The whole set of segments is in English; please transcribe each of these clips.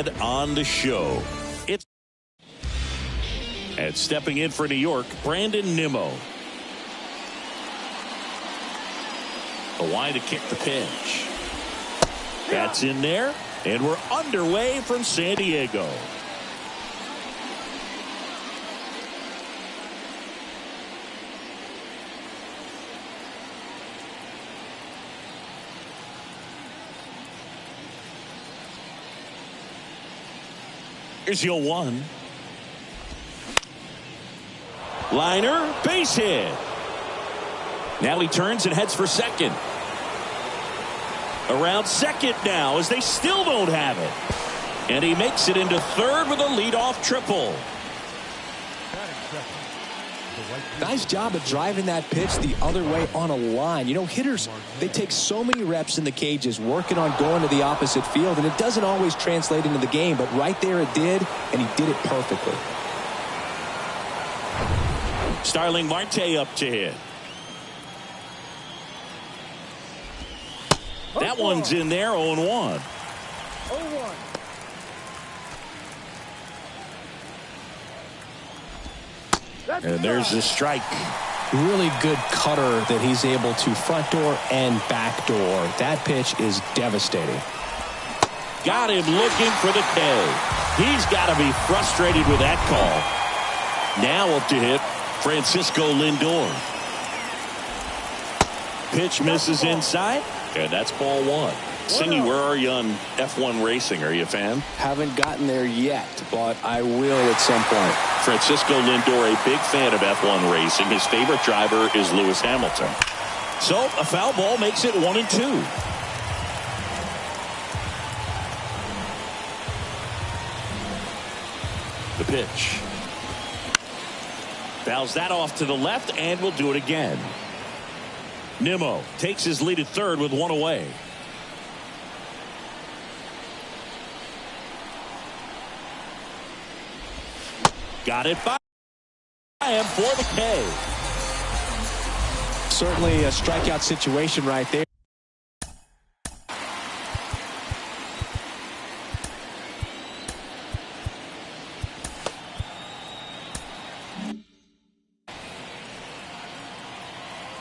ahead on the show. And stepping in for New York, Brandon Nimmo. Kawhi to kick the pitch. That's in there, and we're underway from San Diego. Here's your 1. Liner, base hit. Now he turns and heads for second. Around second now as they still don't have it. And he makes it into third with a leadoff triple. Nice job of driving that pitch the other way on a line. You know, hitters, they take so many reps in the cages working on going to the opposite field, and it doesn't always translate into the game, but right there it did, and he did it perfectly. Starling Marte up to hit. That one's in there, 0-1. 0-1. And there's the strike. Really good cutter that he's able to front door and back door. That pitch is devastating. Got him looking for the K. He's got to be frustrated with that call. Now up to hit, Francisco Lindor. Pitch misses inside, and that's ball 1. Singy, where are you on F1 racing? Are you a fan? Haven't gotten there yet, but I will at some point. Francisco Lindor, a big fan of F1 racing. His favorite driver is Lewis Hamilton. So a foul ball makes it 1-2. The pitch. Fouls that off to the left, and will do it again. Nimmo takes his lead at third with 1 away. Got it by him for the K. Certainly a strikeout situation right there.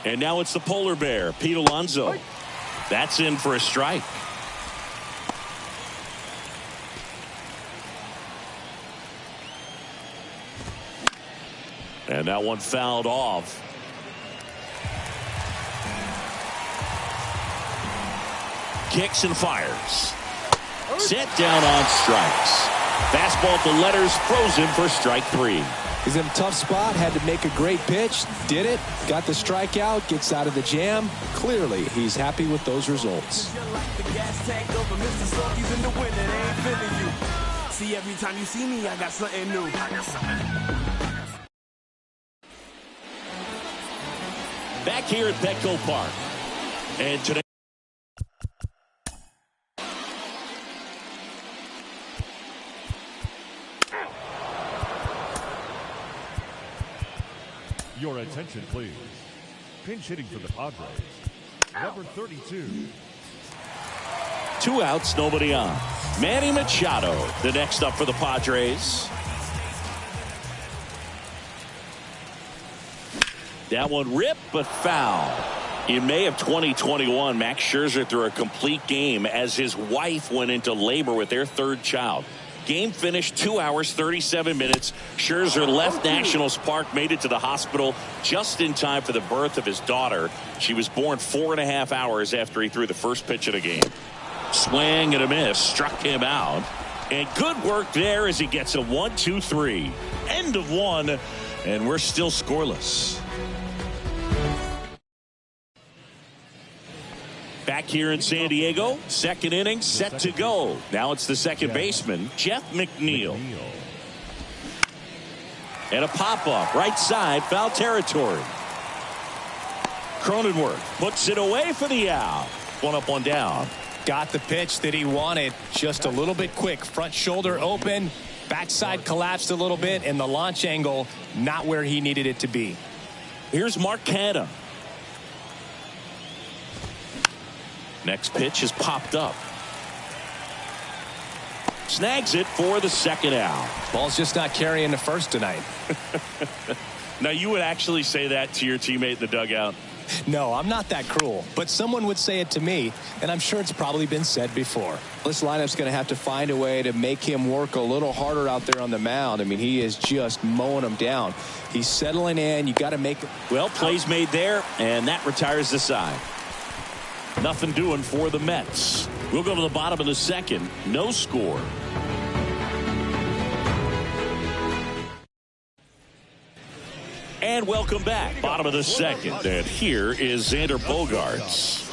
And now it's the polar bear, Pete Alonso. That's in for a strike. And that one fouled off. Kicks and fires. Set down on strikes. Fastball to letters, frozen for strike 3. He's in a tough spot, had to make a great pitch, did it, got the strikeout, gets out of the jam. Clearly, he's happy with those results. See, every time you see me, I got something new. Back here at Petco Park. And today, your attention, please. Pinch hitting for the Padres, number 32. 2 outs, nobody on. Manny Machado, the next up for the Padres. That one ripped, but foul. In May of 2021, Max Scherzer threw a complete game as his wife went into labor with their 3rd child. Game finished 2 hours, 37 minutes. Scherzer left Nationals Park, made it to the hospital just in time for the birth of his daughter. She was born 4.5 hours after he threw the first pitch of the game. Swing and a miss struck him out. And good work there as he gets a 1-2-3. End of 1, and we're still scoreless. Back here in San Diego, second inning set to go. Now it's the second baseman, Jeff McNeil. And a pop-up, right side, foul territory. Cronenworth puts it away for the out. 1 up, 1 down. Got the pitch that he wanted, just a little bit quick. Front shoulder open, backside collapsed a little bit, and the launch angle not where he needed it to be. Here's Mark Canha. Next pitch is popped up. snags it for the second out. Ball's just not carrying the first tonight. Now, you would actually say that to your teammate in the dugout? No, I'm not that cruel, but someone would say it to me, and I'm sure it's probably been said before. This lineup's going to have to find a way to make him work a little harder out there on the mound. I mean, he is just mowing them down. He's settling in. You got to make it. Well, plays made there, and that retires the side. Nothing doing for the Mets. We'll go to the bottom of the second. No score. And welcome back. Bottom of the second. And here is Xander Bogaerts.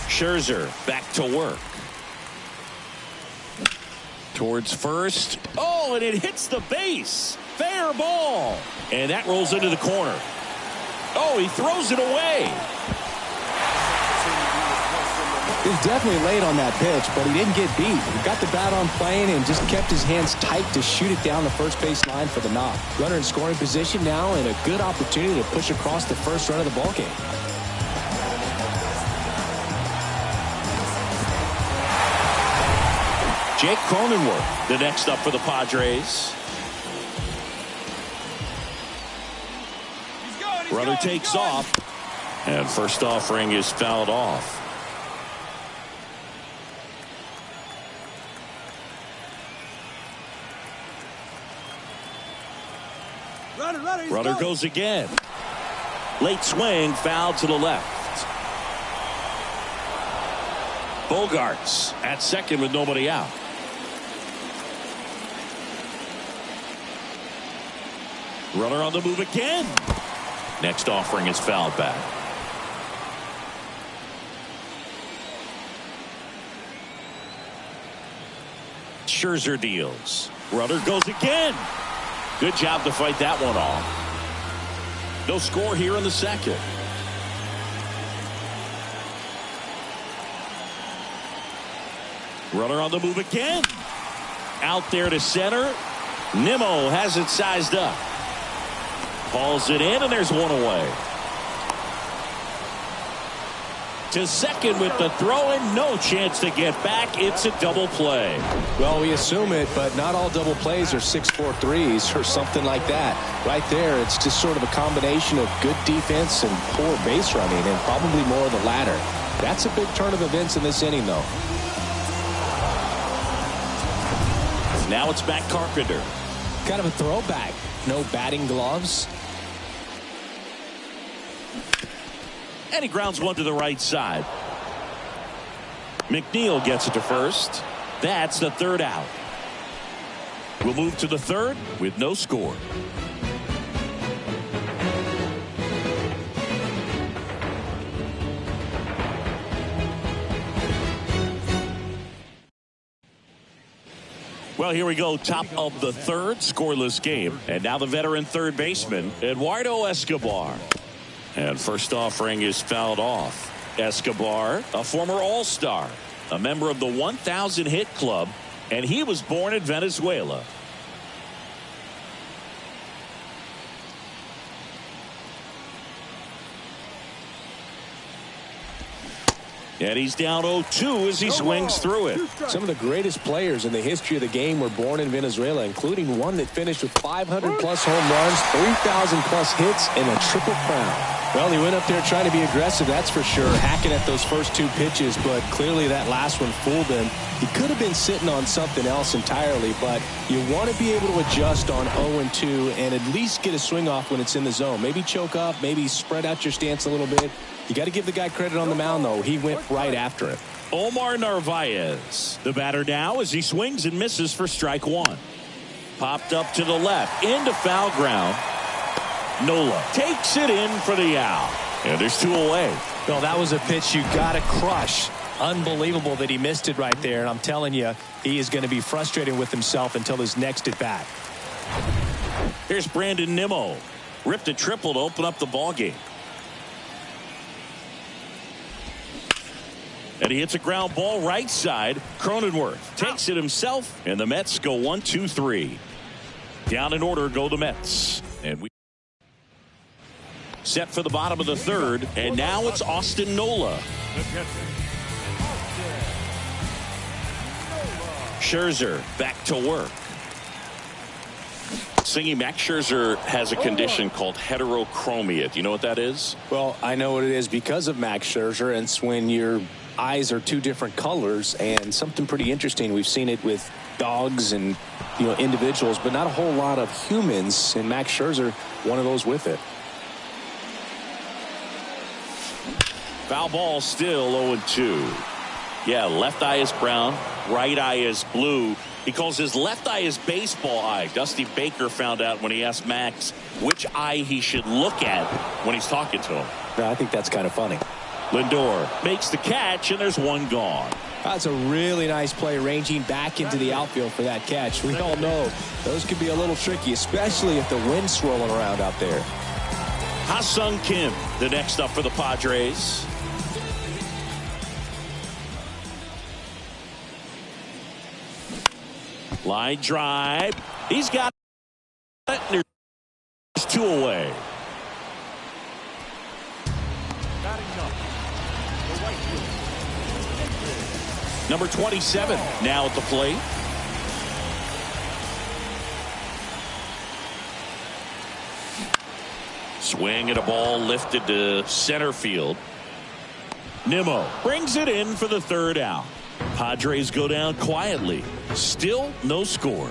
Scherzer back to work. Towards first. Oh, and it hits the base. Fair ball. And that rolls into the corner. Oh, he throws it away. He was definitely late on that pitch, but he didn't get beat. He got the bat on plane and just kept his hands tight to shoot it down the first base line for the knock. Runner in scoring position now and a good opportunity to push across the first run of the ballgame. Jake Cronenworth, the next up for the Padres. Runner takes off, and first offering is fouled off. Runner goes again. Late swing, foul to the left. Bogaerts at second with nobody out. Runner on the move again. Next offering is fouled back. Scherzer deals. Runner goes again. Good job to fight that one off. No score here in the second. Runner on the move again. Out there to center. Nimmo has it sized up. Hauls it in, and there's one away. To second with the throw, and no chance to get back. It's a double play. Well, we assume it, but not all double plays are 6-4 threes or something like that. Right there, it's just sort of a combination of good defense and poor base running, and probably more of the latter. That's a big turn of events in this inning, though. Now it's back Carpenter. Kind of a throwback. No batting gloves. And he grounds one to the right side. McNeil gets it to first. That's the third out. We'll move to the third with no score. Well, here we go. Top of the third, scoreless game. And now the veteran third baseman, Eduardo Escobar. And first offering is fouled off. Escobar, a former All-Star, a member of the 1,000 hit club, and he was born in Venezuela. And he's down 0-2 as he swings through it. Some of the greatest players in the history of the game were born in Venezuela, including one that finished with 500-plus home runs, 3,000-plus hits, and a triple crown. Well, he went up there trying to be aggressive, that's for sure, hacking at those first two pitches, but clearly that last one fooled him. He could have been sitting on something else entirely, but you want to be able to adjust on 0-2 and at least get a swing off when it's in the zone. Maybe choke up, maybe spread out your stance a little bit. You got to give the guy credit on the mound, though. He went right after it. Omar Narvaez, the batter now as he swings and misses for strike one. Popped up to the left, into foul ground. Nola takes it in for the out. And there's two away. Well, that was a pitch you got to crush. Unbelievable that he missed it right there. And I'm telling you, he is going to be frustrated with himself until his next at bat. Here's Brandon Nimmo. Ripped a triple to open up the ballgame. And he hits a ground ball right side. Cronenworth takes it himself, and the Mets go 1-2-3. Down in order go the Mets. And we set for the bottom of the third, and now it's Austin Nola. The catcher, Austin Scherzer back to work. Singing, Max Scherzer has a condition called heterochromia. Do you know what that is? Well, I know what it is because of Max Scherzer, and it's when your eyes are two different colors, and something pretty interesting. We've seen it with dogs and individuals, but not a whole lot of humans, and Max Scherzer, one of those with it. Foul ball, still 0-2. Yeah, left eye is brown, right eye is blue. He calls his left eye his baseball eye. Dusty Baker found out when he asked Max which eye he should look at when he's talking to him. Yeah, I think that's kind of funny. Lindor makes the catch, and there's one gone. That's a really nice play, ranging back into the outfield for that catch. We all know those could be a little tricky, especially if the wind's swirling around out there. Ha-Sung Kim, the next up for the Padres. Line drive. He's got it. There's two away. Number 27 now at the plate. Swing at a ball lifted to center field. Nimmo brings it in for the third out. Padres go down quietly. Still no score.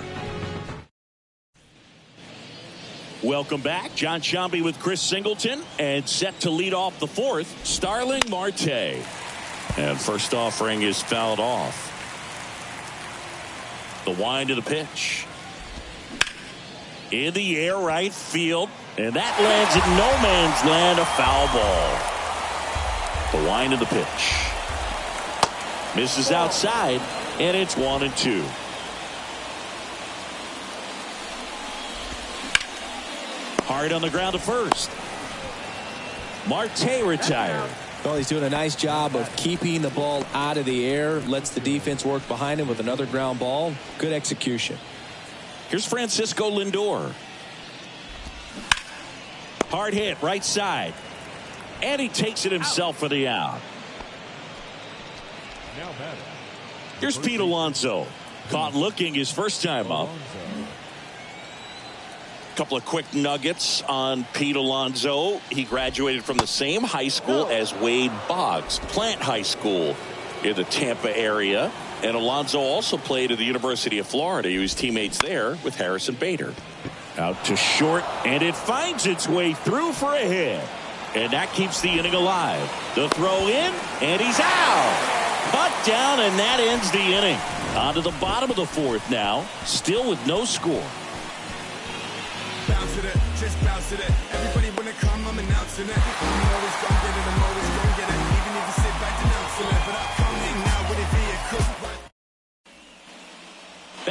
Welcome back. John Shambi with Chris Singleton, and set to lead off the fourth, Starling Marte. And first offering is fouled off. The wind of the pitch. In the air, right field. And that lands in no man's land, a foul ball. The wind of the pitch. Misses outside, and it's 1-2. Hard on the ground to first. Marte retired. Well, he's doing a nice job of keeping the ball out of the air. Lets the defense work behind him with another ground ball. Good execution. Here's Francisco Lindor. Hard hit, right side. And he takes it himself for the out. Here's Pete Alonso. Caught looking his first time up. Couple of quick nuggets on Pete Alonso. He graduated from the same high school as Wade Boggs, Plant High School in the Tampa area. And Alonso also played at the University of Florida. He was teammates there with Harrison Bader. Out to short, and it finds its way through for a hit. And that keeps the inning alive. The throw in, and he's out. Cut down, and that ends the inning. On to the bottom of the fourth now, still with no score. Bounce it, just bounce it. Everybody wanna come, I'm announcing it. I'm always gonna get it, I'm always gonna get it. Even if you sit back denouncing it, but I'll come in now with it be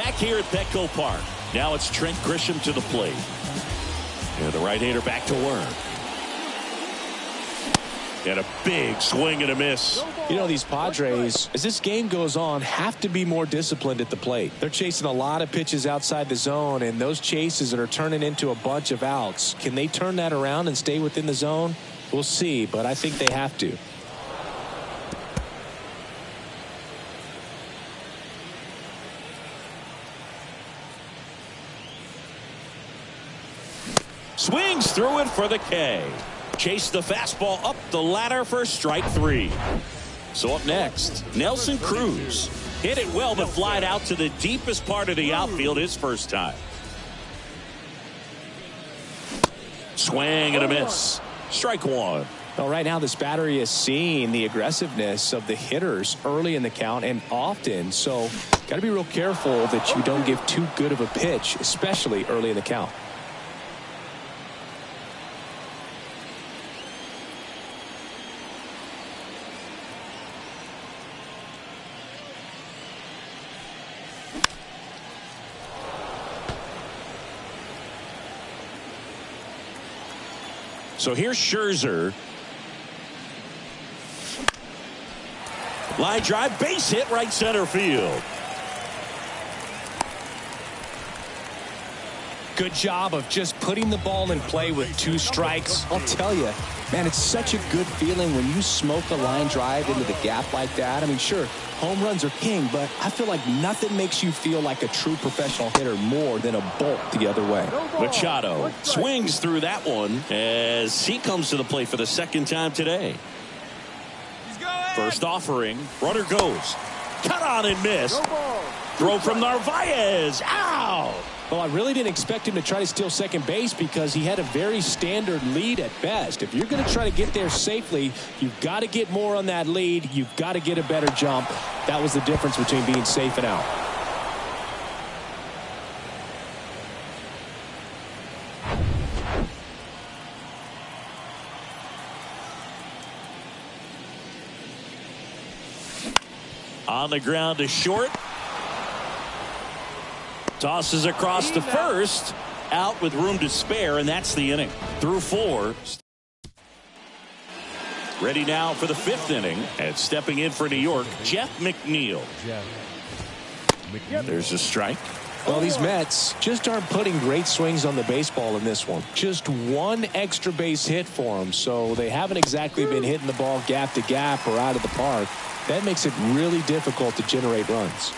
a Back here at Petco Park. Now it's Trent Grisham to the plate. And the right-hander back to work. And a big swing and a miss. These Padres, as this game goes on, have to be more disciplined at the plate. They're chasing a lot of pitches outside the zone, and those chases that are turning into a bunch of outs. Can they turn that around and stay within the zone? We'll see, but I think they have to. Swings through it for the K. Chase the fastball up the ladder for strike three. So up next, Nelson Cruz. Hit it well, but flied out to the deepest part of the outfield his first time. Swing and a miss. Strike one. Well, right now this battery is seeing the aggressiveness of the hitters early in the count and often. So got to be real careful that you don't give too good of a pitch, especially early in the count. So here's Scherzer. Line drive, base hit, right center field. Good job of just putting the ball in play with two strikes. I'll tell you, Man, it's such a good feeling when you smoke a line drive into the gap like that. I mean, sure, home runs are king, but I feel like nothing makes you feel like a true professional hitter more than a bolt the other way. Machado swings through that one as he comes to the plate for the second time today. First offering, runner goes. Cut on and miss. Throw from Narvaez. Out. Well, I really didn't expect him to try to steal second base because he had a very standard lead at best. If you're going to try to get there safely, you've got to get more on that lead. You've got to get a better jump. That was the difference between being safe and out. On the ground to short. Tosses across to first. Out with room to spare, and that's the inning. Through 4. Ready now for the 5th inning. And stepping in for New York, Jeff McNeil. There's a strike. Well, these Mets just aren't putting great swings on the baseball in this one. Just one extra base hit for them, so they haven't exactly been hitting the ball gap to gap or out of the park. That makes it really difficult to generate runs.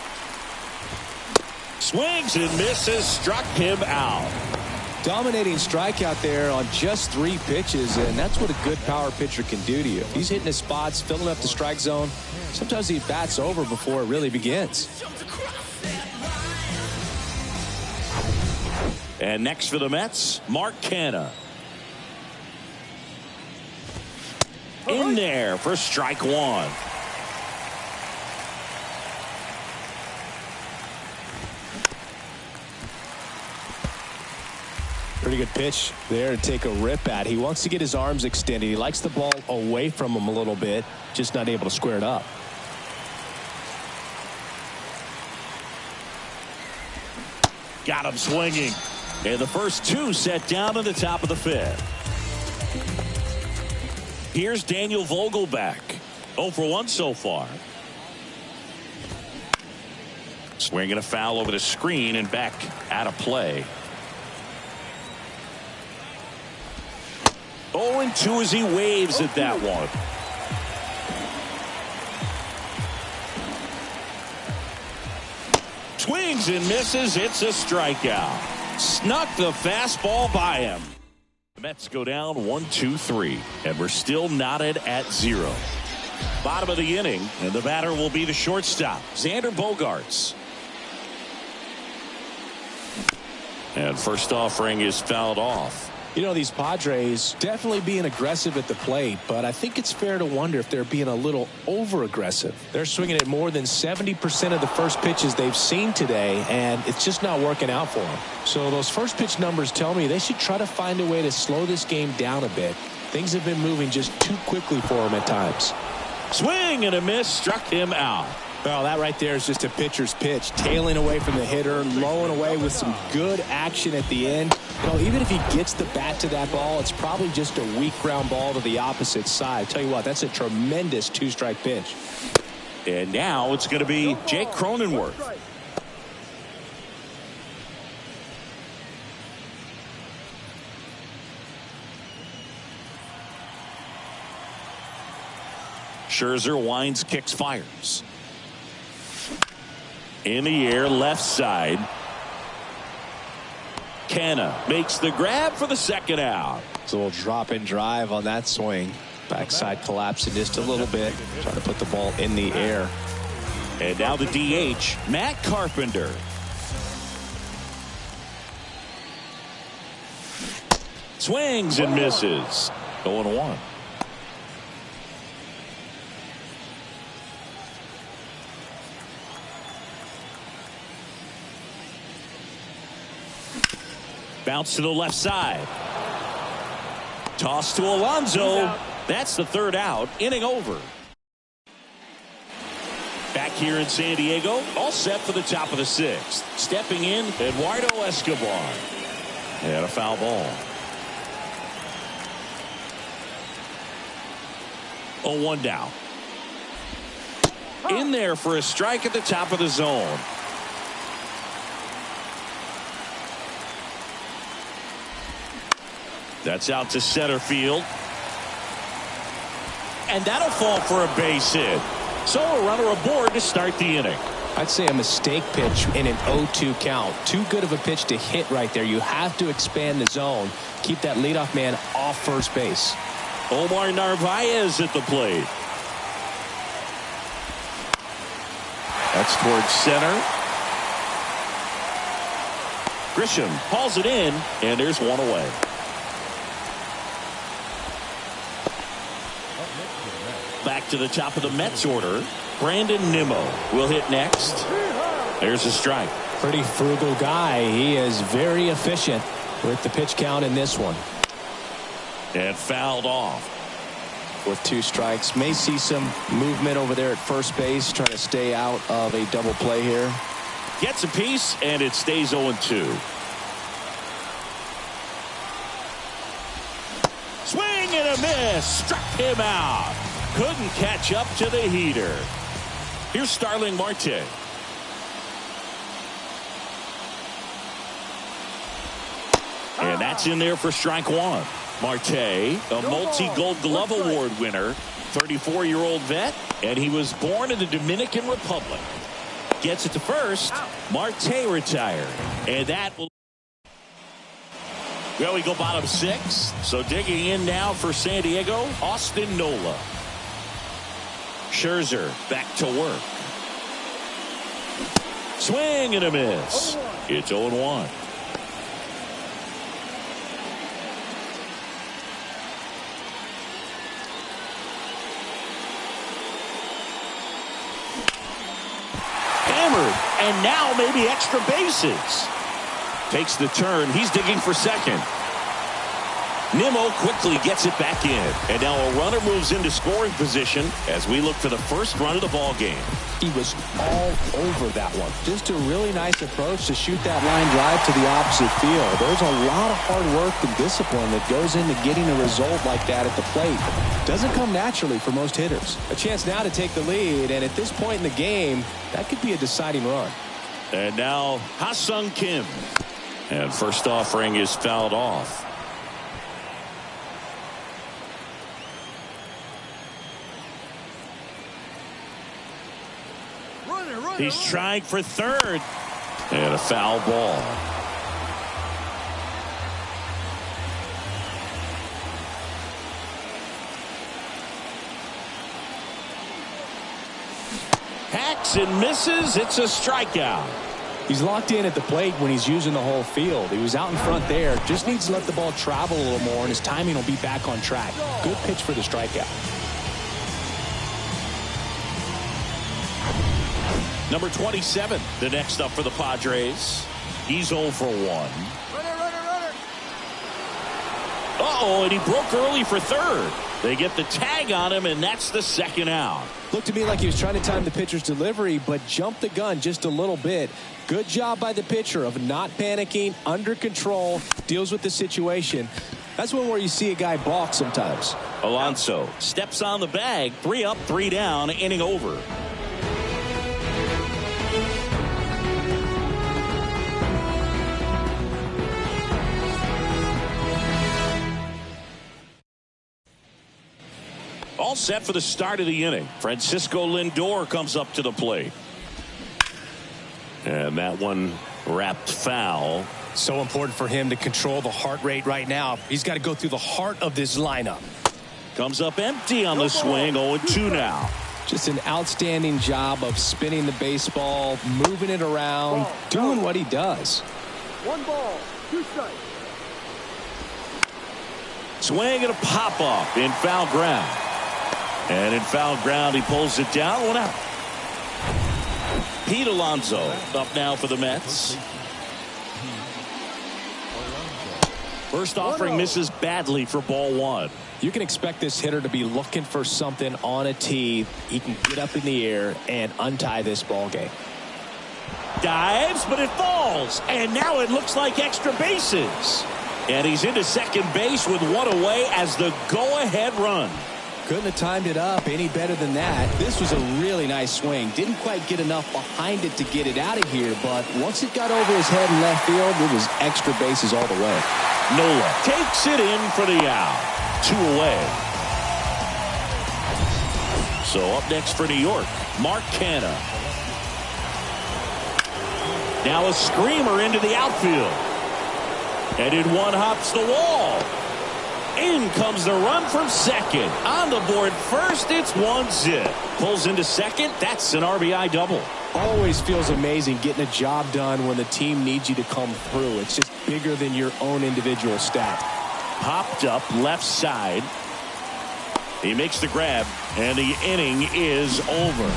Swings and misses, struck him out. Dominating strikeout there on just 3 pitches, and that's what a good power pitcher can do to you. He's hitting his spots, filling up the strike zone. Sometimes he bats over before it really begins. And next for the Mets, Mark Canha. In there for strike 1. Pretty good pitch there to take a rip at. He wants to get his arms extended. He likes the ball away from him a little bit, just not able to square it up. Got him swinging. And the first 2 set down at the top of the 5th. Here's Daniel Vogelback. 0 for 1 so far. Swinging a foul over the screen and back out of play. 0-2 as he waves at that one. Swings and misses. It's a strikeout. Snuck the fastball by him. The Mets go down 1-2-3, and we're still knotted at 0. Bottom of the inning, and the batter will be the shortstop, Xander Bogaerts. And first offering is fouled off. You know, these Padres definitely being aggressive at the plate, but I think it's fair to wonder if they're being a little over-aggressive. They're swinging at more than 70% of the first pitches they've seen today, and it's just not working out for them. So those first pitch numbers tell me they should try to find a way to slow this game down a bit. Things have been moving just too quickly for them at times. Swing and a miss, struck him out. Well, that right there is just a pitcher's pitch, tailing away from the hitter, lowing away with some good action at the end. You know, even if he gets the bat to that ball, it's probably just a weak ground ball to the opposite side. Tell you what, that's a tremendous 2-strike pitch. And now it's going to be Jake Cronenworth. Scherzer winds, kicks, fires. In the air, left side. Canha makes the grab for the second out. It's a little drop and drive on that swing. Backside collapsing just a little bit. Trying to put the ball in the air. And now the DH, Matt Carpenter. Swings and misses. 0-1. Bounce to the left side. Toss to Alonso. That's the third out. Inning over. Back here in San Diego, all set for the top of the 6th. Stepping in, Eduardo Escobar. And a foul ball. 0-1 down. In there for a strike at the top of the zone. That's out to center field. and that'll fall for a base hit. So a runner aboard to start the inning. I'd say a mistake pitch in an 0-2 count. Too good of a pitch to hit right there. You have to expand the zone. Keep that leadoff man off first base. Omar Narvaez at the plate. That's towards center. Grisham hauls it in, and there's one away. Back to the top of the Mets order. Brandon Nimmo will hit next. There's a strike. Pretty frugal guy. He is very efficient with the pitch count in this one. And fouled off. With 2 strikes. May see some movement over there at first base, trying to stay out of a double play here. Gets a piece, and it stays 0-2. Swing and a miss. Struck him out. Couldn't catch up to the heater. Here's Starling Marte. And that's in there for strike 1. Marte, a multi-Gold Glove Award winner, 34-year-old vet, and he was born in the Dominican Republic. Gets it to first. Marte retired. And that will... Well, we go bottom 6. So digging in now for San Diego, Austin Nola. Scherzer back to work. Swing and a miss. It's 0-1. Hammered, and now maybe extra bases. Takes the turn. He's digging for second. Nimmo quickly gets it back in. And now a runner moves into scoring position as we look for the first run of the ball game. He was all over that one. Just a really nice approach to shoot that line drive to the opposite field. There's a lot of hard work and discipline that goes into getting a result like that at the plate. Doesn't come naturally for most hitters. A chance now to take the lead, and at this point in the game, that could be a deciding run. And now Ha-Sung Kim. And first offering is fouled off. He's trying for third. And a foul ball. Hacks and misses. It's a strikeout. He's locked in at the plate when he's using the whole field. He was out in front there. Just needs to let the ball travel a little more, and his timing will be back on track. Good pitch for the strikeout. Number 27, the next up for the Padres. He's 0 for 1. Uh-oh, and he broke early for third. They get the tag on him, and that's the second out. Looked to me like he was trying to time the pitcher's delivery, but jumped the gun just a little bit. Good job by the pitcher of not panicking, under control, deals with the situation. That's one where you see a guy balk sometimes. Alonso steps on the bag, 3 up, 3 down, inning over. All set for the start of the inning. Francisco Lindor comes up to the plate. And that one wrapped foul. So important for him to control the heart rate right now. He's got to go through the heart of this lineup. Comes up empty on the swing. 0-2 now. Just an outstanding job of spinning the baseball, moving it around, doing what he does. 1 ball, 2 strikes. Swing and a pop-up in foul ground. And in foul ground, he pulls it down. 1 out. Pete Alonso up now for the Mets. First offering misses badly for ball 1. You can expect this hitter to be looking for something on a tee. He can get up in the air and untie this ball game. Dives, but it falls. And now it looks like extra bases. And he's into second base with 1 away as the go-ahead run. Couldn't have timed it up any better than that. This was a really nice swing. Didn't quite get enough behind it to get it out of here, but once it got over his head in left field, it was extra bases all the way. Nola takes it in for the out. 2 away. So up next for New York, Mark Canha. Now a screamer into the outfield. And in one hops the wall. In comes the run from second. On the board first, it's 1-zip. Pulls into second. That's an RBI double. Always feels amazing getting a job done when the team needs you to come through. It's just bigger than your own individual stat. Popped up left side. He makes the grab, and the inning is over.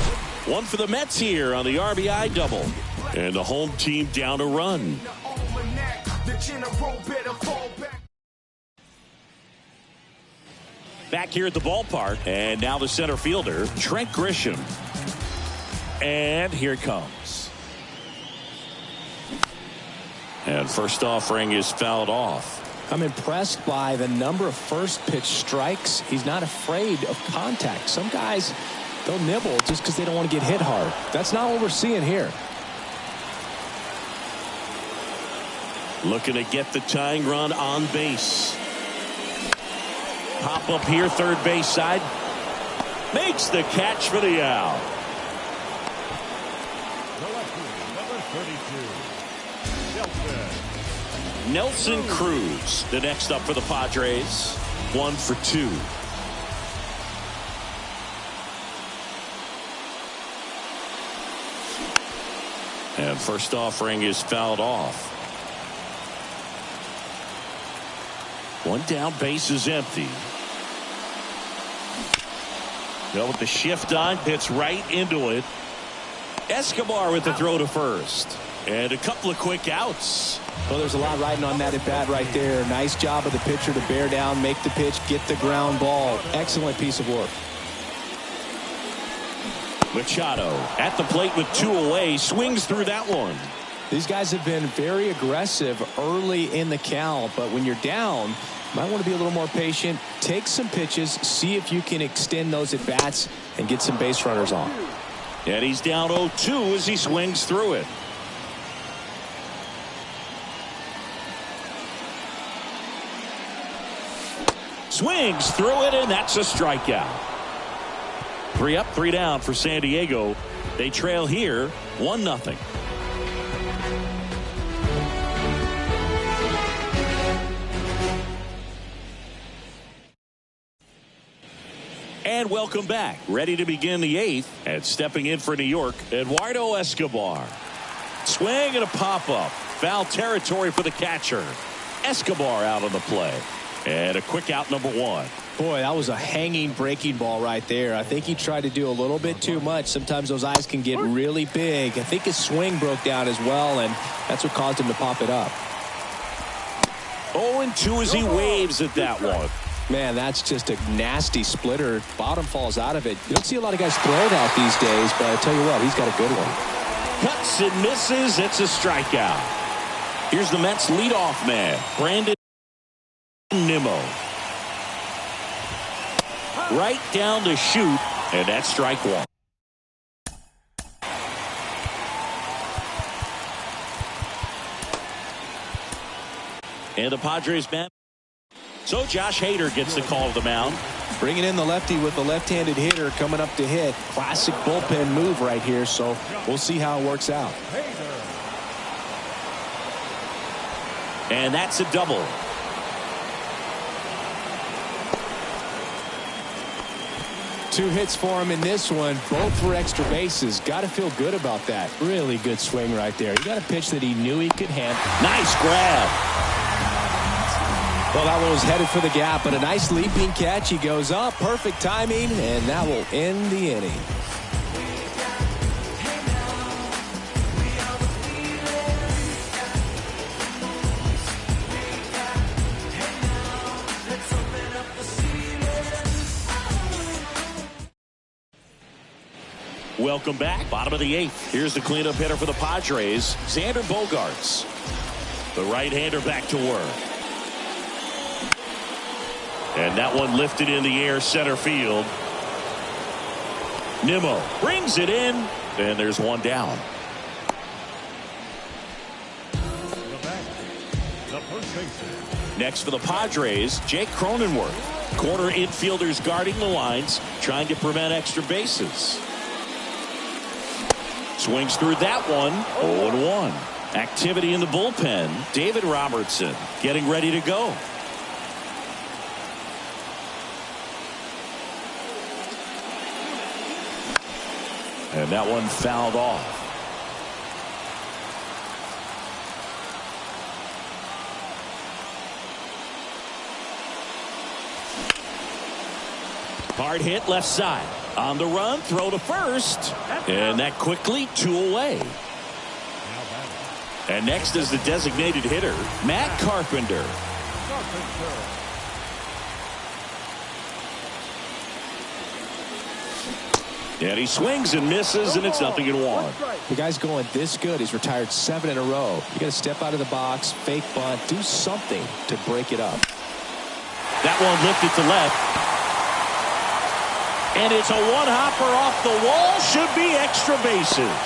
One for the Mets here on the RBI double. And the home team down a run. Back here at the ballpark, and now the center fielder, Trent Grisham. And here it comes. And first offering is fouled off. I'm impressed by the number of first pitch strikes. He's not afraid of contact. Some guys, they'll nibble just because they don't want to get hit hard. That's not what we're seeing here. Looking to get the tying run on base. Pop up here, third base side. Makes the catch for the out. Number 32, Nelson Cruz, the next up for the Padres. 1 for 2. And first offering is fouled off. One down, base is empty. Go with the shift on, hits right into it. Escobar with the throw to first. And a couple of quick outs. Well, there's a lot riding on that at bat right there. Nice job of the pitcher to bear down, make the pitch, get the ground ball. Excellent piece of work. Machado at the plate with 2 away, swings through that one. These guys have been very aggressive early in the count, but when you're down, you might want to be a little more patient. Take some pitches, see if you can extend those at bats and get some base runners on. And he's down 0-2 as he swings through it. Swings through it, and that's a strikeout. 3 up, 3 down for San Diego. They trail here 1-0. And welcome back. Ready to begin the 8th. And stepping in for New York, Eduardo Escobar. Swing and a pop-up. Foul territory for the catcher. Escobar out on the play. And a quick out, number 1. Boy, that was a hanging breaking ball right there. I think he tried to do a little bit too much. Sometimes those eyes can get really big. I think his swing broke down as well, and that's what caused him to pop it up. 0-2 as he waves at that one. Man, that's just a nasty splitter. Bottom falls out of it. You don't see a lot of guys throw that these days, but I tell you what, he's got a good one. Cuts and misses. It's a strikeout. Here's the Mets leadoff man, Brandon Nimmo. Right down to shoot, and that's strike 1. And the Padres man. So Josh Hader gets the call to the mound. Bringing in the lefty with the left-handed hitter coming up to hit. Classic bullpen move right here, so we'll see how it works out. And that's a double. Two hits for him in this one, both for extra bases. Got to feel good about that. Really good swing right there. He got a pitch that he knew he could handle. Nice grab. Well, that one was headed for the gap, but a nice leaping catch. He goes up, perfect timing, and that will end the inning. Welcome back. Bottom of the 8th. Here's the cleanup hitter for the Padres, Xander Bogaerts. The right-hander back to work. And that one lifted in the air center field. Nimmo brings it in. And there's one down. the first baseman. Next for the Padres, Jake Cronenworth. Corner infielders guarding the lines, trying to prevent extra bases. Swings through that one. 0-1. Activity in the bullpen. David Robertson getting ready to go. And that one fouled off. Hard hit left side. On the run, throw to first. And that quickly 2 away. And next is the designated hitter, Matt Carpenter. And he swings and misses, and it's 0-1. The guy's going this good. He's retired 7 in a row. You got to step out of the box, fake bunt, do something to break it up. That one lifted to left. And it's a one-hopper off the wall. Should be extra bases.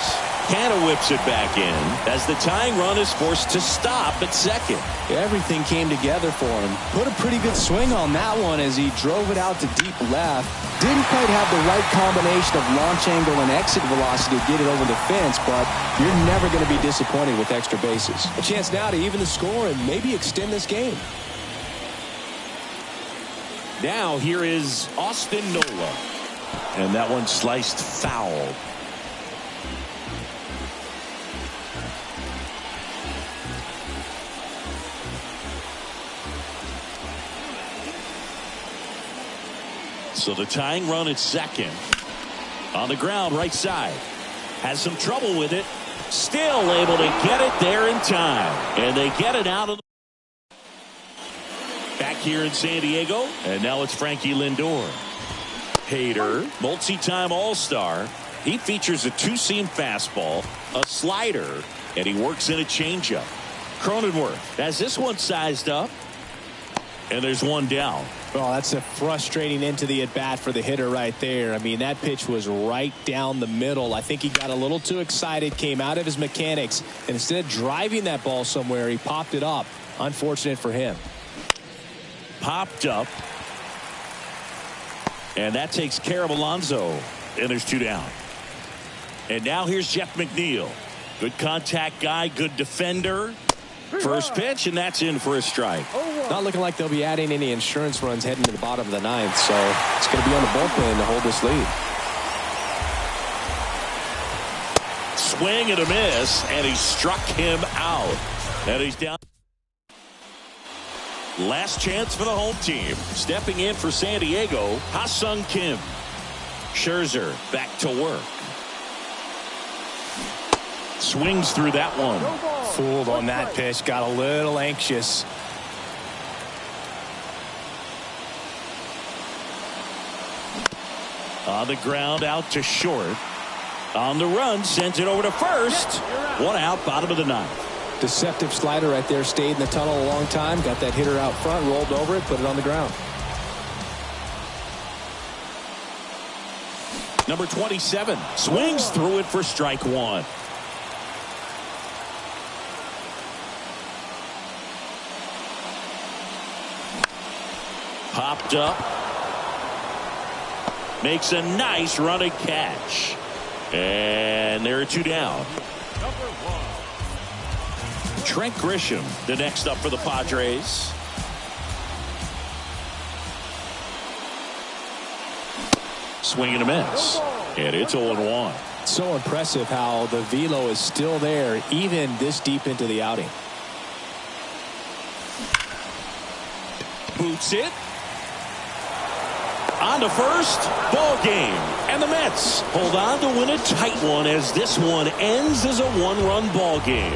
Canna whips it back in as the tying run is forced to stop at second. Everything came together for him. Put a pretty good swing on that one as he drove it out to deep left. Didn't quite have the right combination of launch angle and exit velocity to get it over the fence, but you're never going to be disappointed with extra bases. A chance now to even the score and maybe extend this game. Now here is Austin Nola. And that one sliced foul. So the tying run at second. On the ground, right side. Has some trouble with it. Still able to get it there in time. And they get it out of the... Back here in San Diego. And now it's Frankie Lindor. Hader, multi-time All-Star. He features a 2-seam fastball, a slider, and he works in a changeup. Cronenworth has this one sized up. And there's one down. Well, that's a frustrating end to the at-bat for the hitter right there. I mean, that pitch was right down the middle. I think he got a little too excited, came out of his mechanics, and instead of driving that ball somewhere, he popped it up. Unfortunate for him. Popped up. And that takes care of Alonso. And there's 2 down. And now here's Jeff McNeil. Good contact guy, good defender. First pitch, and that's in for a strike. Not looking like they'll be adding any insurance runs heading to the bottom of the 9th, so it's going to be on the bullpen to hold this lead. Swing and a miss, and he struck him out. And he's down. Last chance for the home team. Stepping in for San Diego, Ha-Sung Kim. Scherzer back to work. Swings through that one. Fooled on that pitch, got a little anxious. On the ground, out to short. On the run, sends it over to first. 1 out, bottom of the 9th. Deceptive slider right there, stayed in the tunnel a long time, got that hitter out front, rolled over it, put it on the ground. Number 27 swings through it for strike 1. Popped up. Makes a nice running catch. And there are 2 down. Trent Grisham, the next up for the Padres. Swing and a miss. And it's 0-1. So impressive how the velo is still there even this deep into the outing. Boots it. On to first. Ball game. And the Mets hold on to win a tight one as this one ends as a 1-run ball game.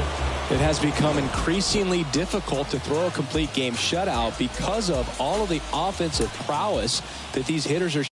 It has become increasingly difficult to throw a complete game shutout because of all of the offensive prowess that these hitters are